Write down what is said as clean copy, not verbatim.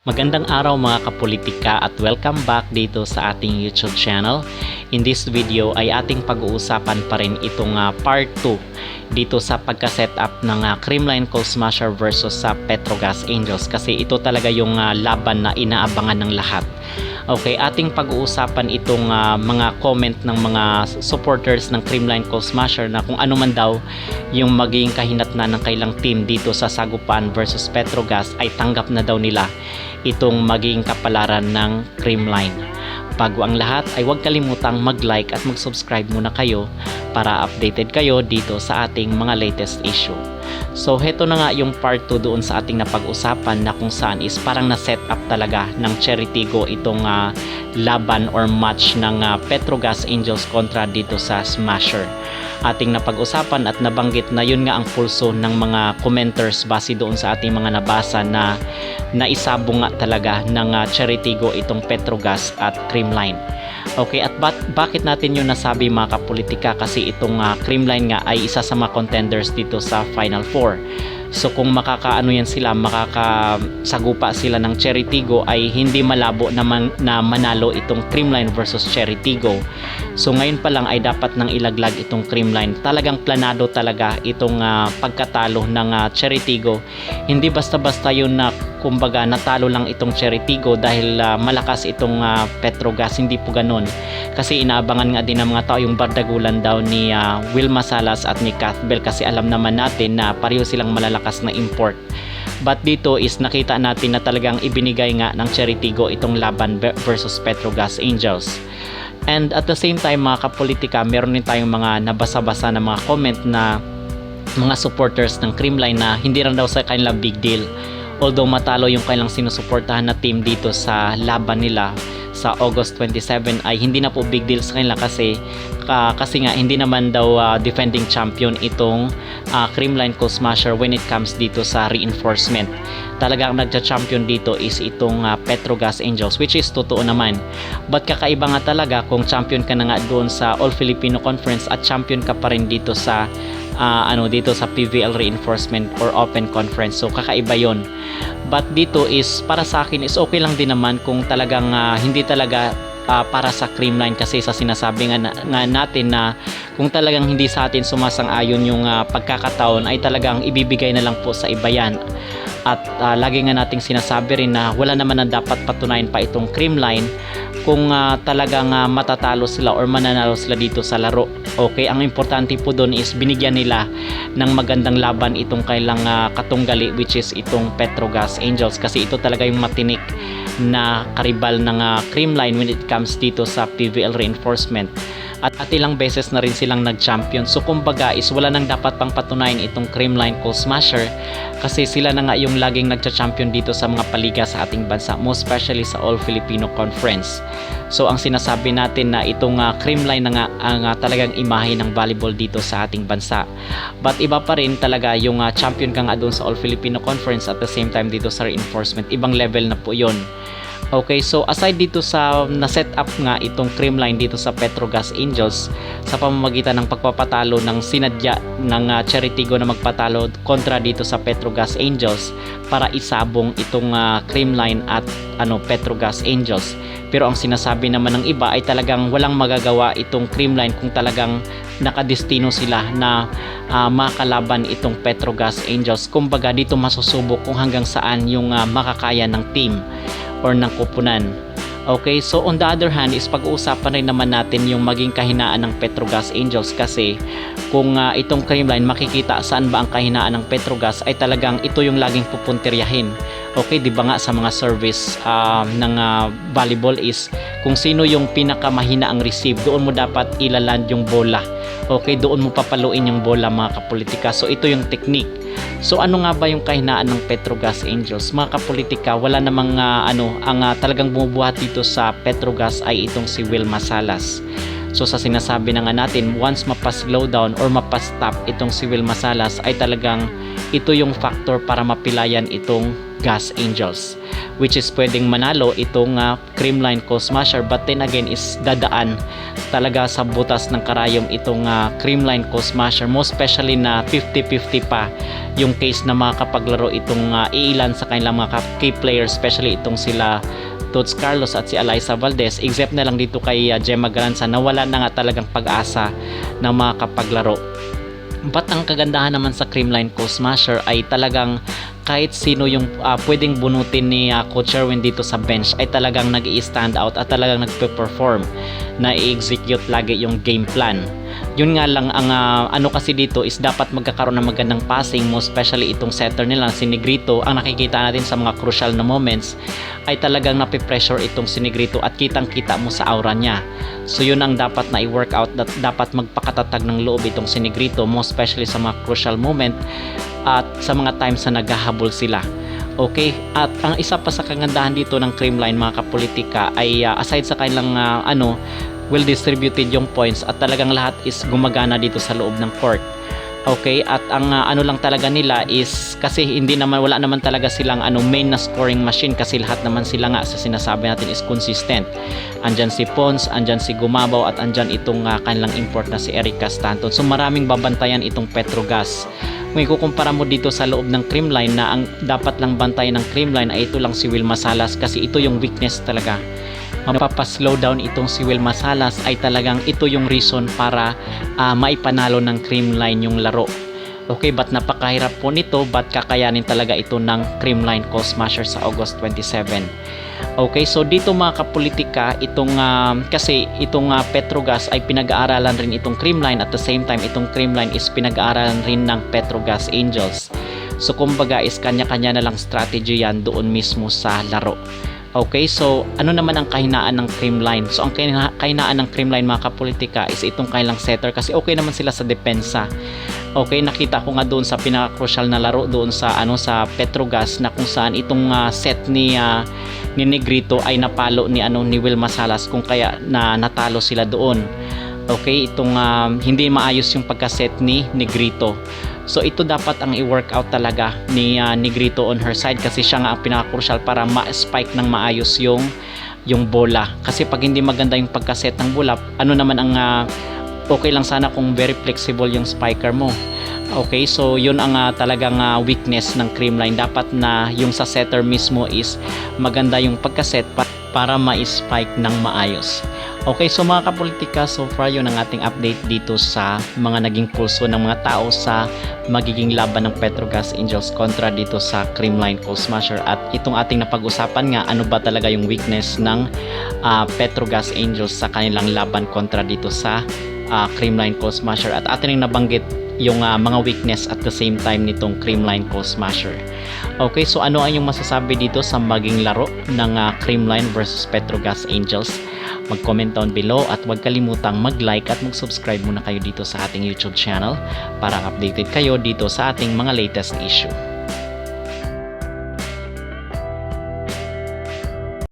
Magandang araw mga kapolitika at welcome back dito sa ating YouTube channel. In this video ay ating pag-uusapan pa rin itong part 2 dito sa pagka-setup ng Creamline Coal Smasher versus sa Petrogas Angels, kasi ito talaga yung laban na inaabangan ng lahat. Okay, ating pag-uusapan itong mga comment ng mga supporters ng Creamline Coal Smasher na kung ano man daw yung magiging kahinatnan ng kailang team dito sa Sagupaan versus Petrogas ay tanggap na daw nila itong magiging kapalaran ng Creamline. Bago ang lahat ay huwag kalimutang mag-like at mag-subscribe muna kayo para updated kayo dito sa ating mga latest issue. So heto na nga yung part 2 doon sa ating napag-usapan na kung saan is parang na-set up talaga ng Cherry Tigo itong laban or match ng Petrogas Angels kontra dito sa Smasher. Ating napag-usapan at nabanggit na yun nga ang pulso ng mga commenters base doon sa ating mga nabasa na naisabong nga talaga ng Cherry Tigo itong Petrogas at Creamline. Okay, at bakit natin yun nasabi mga kapolitika? Kasi itong Creamline nga ay isa sa mga contenders dito sa Final Four. So kung makakaano yan sila, makakasagupa sila ng Cherry Tigo, ay hindi malabo na manalo itong Creamline versus Cherry Tigo. So ngayon pa lang ay dapat nang ilaglag itong Creamline. Talagang planado talaga itong pagkatalo ng Cherry Tigo. Hindi basta-basta yun na kumbaga natalo lang itong Cherry Tigo dahil malakas itong Petrogas. Hindi po ganun. Kasi inaabangan nga din ng mga tao yung bardagulan daw ni Wilma Salas at ni Cathbell, kasi alam naman natin na pareho silang malalakas na import. But dito is nakita natin na talagang ibinigay nga ng Cherry Tigo itong laban versus Petrogas Angels. And at the same time mga kapolitika, meron din tayong mga nabasa-basa na mga comment na mga supporters ng Creamline na hindi rin daw sa kanila big deal. Although matalo yung kailang sinusuportahan na team dito sa laban nila sa August 27 ay hindi na po big deal sa kanila kasi nga hindi naman daw defending champion itong Creamline Coal Smasher when it comes dito sa reinforcement. Talagang nagcha-champion dito is itong Petrogas Angels, which is totoo naman. But kakaiba nga talaga kung champion ka na nga doon sa All Filipino Conference at champion ka pa rin dito sa dito sa PVL Reinforcement or Open Conference. So kakaiba yon. But dito is para sa akin is okay lang din naman kung talagang hindi talaga para sa Creamline, kasi sa sinasabi nga natin na kung talagang hindi sa atin sumasang-ayon yung pagkakataon ay talagang ibibigay na lang po sa iba yan. At lagi nga nating sinasabi rin na wala naman na dapat patunayan pa itong Creamline kung talagang matatalo sila or mananalo sila dito sa laro. Okay, ang importante po doon is binigyan nila ng magandang laban itong kailang katunggali, which is itong Petrogas Angels, kasi ito talaga yung matinik na karibal ng Creamline when it comes dito sa PVL Reinforcement. At ilang beses na rin silang nag-champion. So kumbaga is wala nang dapat pang patunayan itong Creamline Coal Smasher, kasi sila na nga yung laging nagcha-champion dito sa mga paliga sa ating bansa, most especially sa All Filipino Conference. So ang sinasabi natin na itong Creamline na nga ang talagang imahe ng volleyball dito sa ating bansa. But iba pa rin talaga yung champion ka nga doon sa All Filipino Conference at the same time dito sa reinforcement. Ibang level na po yon. Okay, so aside dito sa na-set up nga itong Creamline dito sa Petrogas Angels sa pamamagitan ng pagpapatalo ng sinadya ng Cherry Tigo na magpatalo kontra dito sa Petrogas Angels para isabong itong Creamline at Petrogas Angels. Pero ang sinasabi naman ng iba ay talagang walang magagawa itong Creamline kung talagang nakadestino sila na makalaban itong Petrogas Angels. Kumbaga dito masusubok kung hanggang saan yung makakaya ng team or ng kupunan. Okay, so on the other hand is pag-uusapan rin naman natin yung maging kahinaan ng Petrogas Angels, kasi kung itong Creamline makikita saan ba ang kahinaan ng Petrogas ay talagang ito yung laging pupuntiryahin. Okay, di ba nga sa mga service ng volleyball is kung sino yung pinakamahina ang receive, doon mo dapat ilaland yung bola. Okay, doon mo papaluin yung bola mga kapolitika. So ito yung technique. So ano nga ba yung kahinaan ng Petrogas Angels? Mga kapolitika, wala namang ang talagang bumubuhat dito sa Petrogas ay itong si Wilma Salas. So sa sinasabi na nga natin, once mapa-slow down or mapa-stop itong si Will Masalas ay talagang ito yung factor para mapilayan itong Gas Angels, which is pwedeng manalo itong Creamline Coal Smasher, but then again is dadaan talaga sa butas ng karayom itong Creamline Coal Smasher, most especially na 50-50 pa yung case na makakapaglaro itong iilan sa kanilang mga key players, especially itong sila Tots Carlos at si Alyssa Valdez, except na lang dito kay Gemma Garanza na wala na nga talagang pag-asa na makakapaglaro. But ang kagandahan naman sa Creamline Coal Smasher ay talagang kahit sino yung pwedeng bunutin ni Coach Sherwin dito sa bench ay talagang nag-i-stand out at talagang nagpe-perform, na i-execute lagi yung game plan. Yun nga lang ang ano kasi dito is dapat magkakaroon ng magandang passing, most especially itong setter nila si Negrito. Ang nakikita natin sa mga crucial na moments ay talagang napipressure itong si Negrito at kitang kita mo sa aura niya. So yun ang dapat na i-workout, dapat magpakatatag ng loob itong si Negrito, most especially sa mga crucial moment at sa mga times na naghahabol sila. Okay, at ang isa pa sa kagandahan dito ng Creamline mga kapolitika ay aside sa kanilang well distributed yung points at talagang lahat is gumagana dito sa loob ng court. Okay, at ang ano lang talaga nila is kasi wala naman talaga silang main na scoring machine, kasi lahat naman sila nga sa sinasabi natin is consistent. Andyan si Pons, andyan si Gumabaw at andyan itong kanilang import na si Erica Stanton. So maraming babantayan itong Petrogas. Kung ikukumpara mo dito sa loob ng Creamline na ang dapat lang bantayan ng Creamline ay ito lang si Will Masalas, kasi ito yung weakness talaga. Mapapa-slow down itong si Will Masalas ay talagang ito yung reason para maipanalo ng Creamline yung laro. Okay, but napakahirap po nito, but kakayanin talaga ito ng Creamline Coal Smasher sa August 27. Okay, so dito mga kapolitika, itong kasi itong Petrogas ay pinag-aaralan rin itong Creamline, at the same time itong Creamline is pinag-aaralan rin ng Petrogas Angels. So kumbaga is kanya-kanya na lang strategy yan doon mismo sa laro. Okay, so ano naman ang kahinaan ng Creamline? So ang kahinaan ng Creamline mga kapolitika is itong kailang setter, kasi okay naman sila sa depensa. Okay, nakita ko nga doon sa pinaka-crucial na laro doon sa sa Petrogas na kung saan itong set ni Negrito ay napalo ni Will Masalas, kung kaya na natalo sila doon. Okay, itong hindi maayos yung pagka-set ni Negrito. So ito dapat ang i-workout talaga ni Negrito on her side, kasi siya nga ang pinaka-crucial para ma-spike ng maayos yung bola. Kasi pag hindi maganda yung pagka-set ng bola, naman ang okay lang sana kung very flexible yung spiker mo. Okay, so yun ang talagang weakness ng Creamline. Dapat na yung sa setter mismo is maganda yung pagka-set para ma-spike ng maayos. Okay, so mga kapolitika, so far yun ang ating update dito sa mga naging pulso ng mga tao sa magiging laban ng Petrogas Angels kontra dito sa Creamline Coal Smasher. At itong ating napag-usapan nga, ano ba talaga yung weakness ng Petrogas Angels sa kanilang laban kontra dito sa Creamline Coal Smasher, at ating nabanggit yung mga weakness at the same time nitong Creamline Coal Smasher. Okay, so ano ang yung masasabi dito sa maging laro ng Creamline versus Petrogas Angels? Mag-comment down below at huwag kalimutang mag-like at mag-subscribe muna kayo dito sa ating YouTube channel para updated kayo dito sa ating mga latest issue.